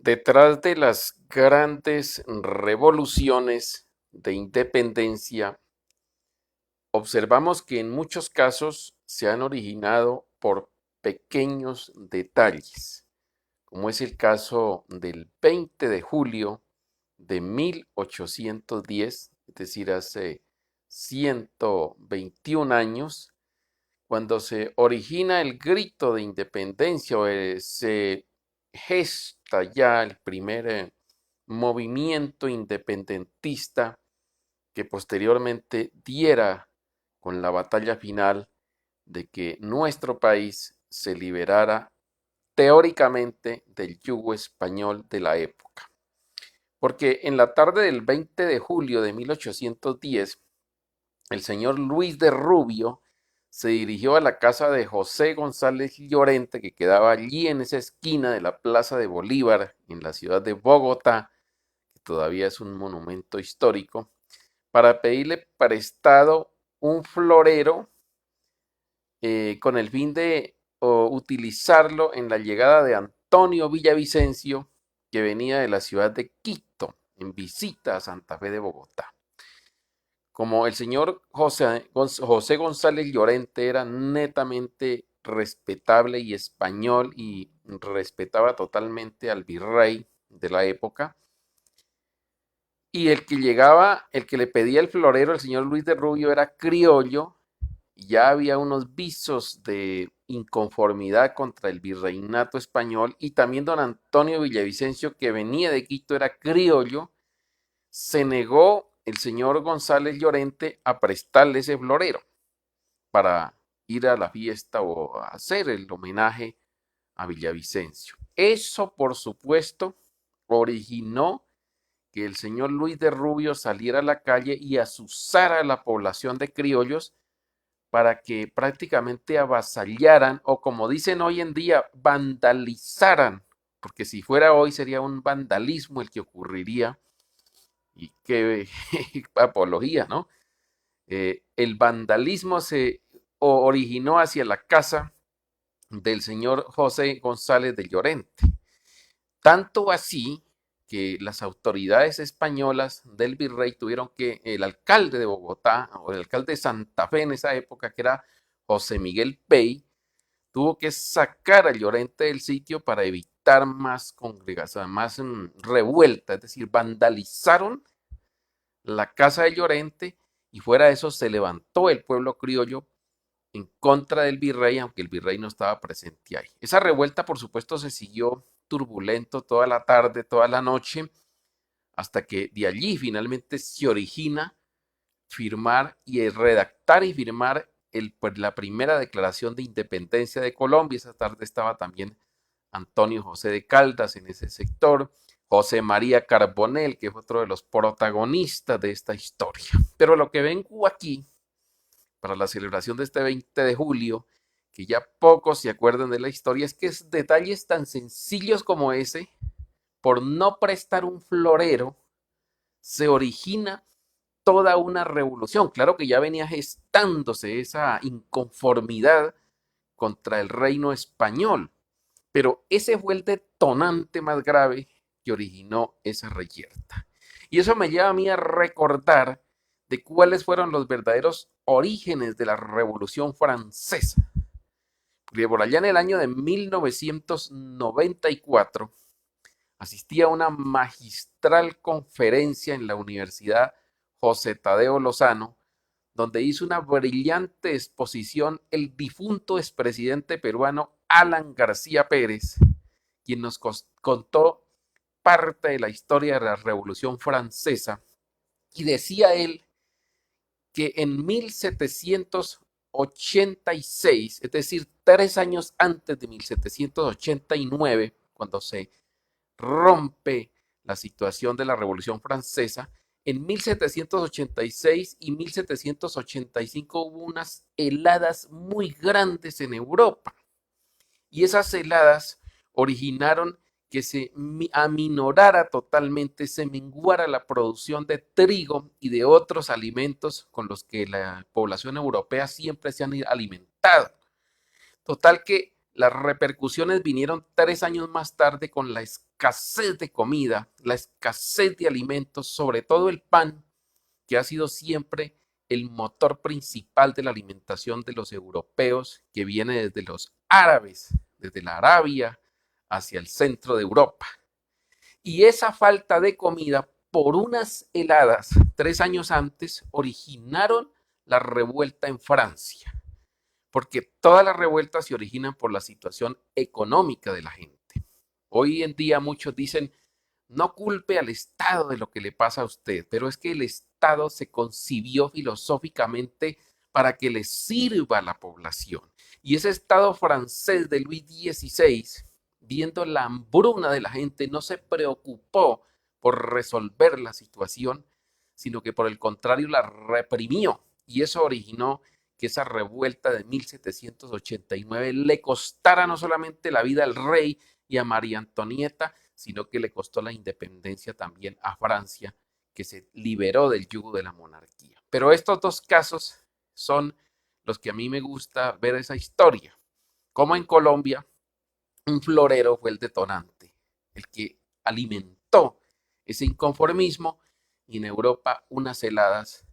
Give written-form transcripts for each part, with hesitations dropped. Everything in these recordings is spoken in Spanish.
Detrás de las grandes revoluciones de independencia, observamos que en muchos casos se han originado por pequeños detalles, como es el caso del 20 de julio de 1810, es decir, hace 121 años, cuando se origina el grito de independencia o se gesta ya el primer movimiento independentista que posteriormente diera con la batalla final de que nuestro país se liberara teóricamente del yugo español de la época. Porque en la tarde del 20 de julio de 1810, el señor Luis de Rubio se dirigió a la casa de José González Llorente, que quedaba allí en esa esquina de la Plaza de Bolívar, en la ciudad de Bogotá, que todavía es un monumento histórico, para pedirle prestado un florero con el fin de utilizarlo en la llegada de Antonio Villavicencio, que venía de la ciudad de Quito, en visita a Santa Fe de Bogotá. Como el señor José González Llorente era netamente respetable y español y respetaba totalmente al virrey de la época, y el que llegaba, el que le pedía el florero, el señor Luis de Rubio, era criollo, y ya había unos visos de inconformidad contra el virreinato español, y también don Antonio Villavicencio, que venía de Quito, era criollo. Se negó el señor González Llorente a prestarle ese florero para ir a la fiesta o a hacer el homenaje a Villavicencio. Eso, por supuesto, originó que el señor Luis de Rubio saliera a la calle y azuzara a la población de criollos para que prácticamente avasallaran o, como dicen hoy en día, vandalizaran, porque si fuera hoy sería un vandalismo el que ocurriría. Y qué apología, ¿no? El vandalismo se originó hacia la casa del señor José González de Llorente. Tanto así que las autoridades españolas del virrey tuvieron que, el alcalde de Bogotá, o el alcalde de Santa Fe en esa época, que era José Miguel Pey, tuvo que sacar a Llorente del sitio para evitar más congregación, más revuelta, es decir, vandalizaron la casa de Llorente, y fuera de eso se levantó el pueblo criollo en contra del virrey, aunque el virrey no estaba presente ahí. Esa revuelta, por supuesto, se siguió turbulento toda la tarde, toda la noche, hasta que de allí finalmente se origina firmar y redactar y firmar la primera declaración de independencia de Colombia. Esa tarde estaba también Antonio José de Caldas en ese sector, José María Carbonell, que fue otro de los protagonistas de esta historia. Pero lo que vengo aquí para la celebración de este 20 de julio, que ya pocos se acuerdan de la historia, es que es detalles tan sencillos como ese, por no prestar un florero, se origina toda una revolución. Claro que ya venía gestándose esa inconformidad contra el reino español, pero ese fue el detonante más grave que originó esa reyerta. Y eso me lleva a mí a recordar de cuáles fueron los verdaderos orígenes de la Revolución Francesa. Porque por allá en el año de 1994 asistí a una magistral conferencia en la Universidad José Tadeo Lozano, donde hizo una brillante exposición el difunto expresidente peruano Alan García Pérez, quien nos contó parte de la historia de la Revolución Francesa, y decía él que en 1786, es decir, 3 años antes de 1789, cuando se rompe la situación de la Revolución Francesa, en 1786 y 1785 hubo unas heladas muy grandes en Europa, y esas heladas originaron que se aminorara totalmente, se menguara la producción de trigo y de otros alimentos con los que la población europea siempre se han alimentado. Total que Las repercusiones vinieron 3 años más tarde con la escasez de comida, la escasez de alimentos, sobre todo el pan, que ha sido siempre el motor principal de la alimentación de los europeos, que viene desde los árabes, desde la Arabia hacia el centro de Europa. Y esa falta de comida por unas heladas 3 años antes originaron la revuelta en Francia, porque todas las revueltas se originan por la situación económica de la gente. Hoy en día muchos dicen, no culpe al Estado de lo que le pasa a usted, pero es que el Estado se concibió filosóficamente para que le sirva a la población. Y ese Estado francés de Luis XVI, viendo la hambruna de la gente, no se preocupó por resolver la situación, sino que por el contrario la reprimió. Y eso originó que esa revuelta de 1789 le costara no solamente la vida al rey y a María Antonieta, sino que le costó la independencia también a Francia, que se liberó del yugo de la monarquía. Pero estos dos casos son los que a mí me gusta ver esa historia. Como en Colombia, un florero fue el detonante, el que alimentó ese inconformismo, y en Europa unas heladas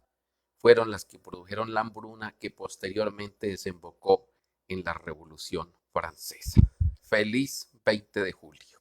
fueron las que produjeron la hambruna que posteriormente desembocó en la Revolución Francesa. Feliz 20 de julio.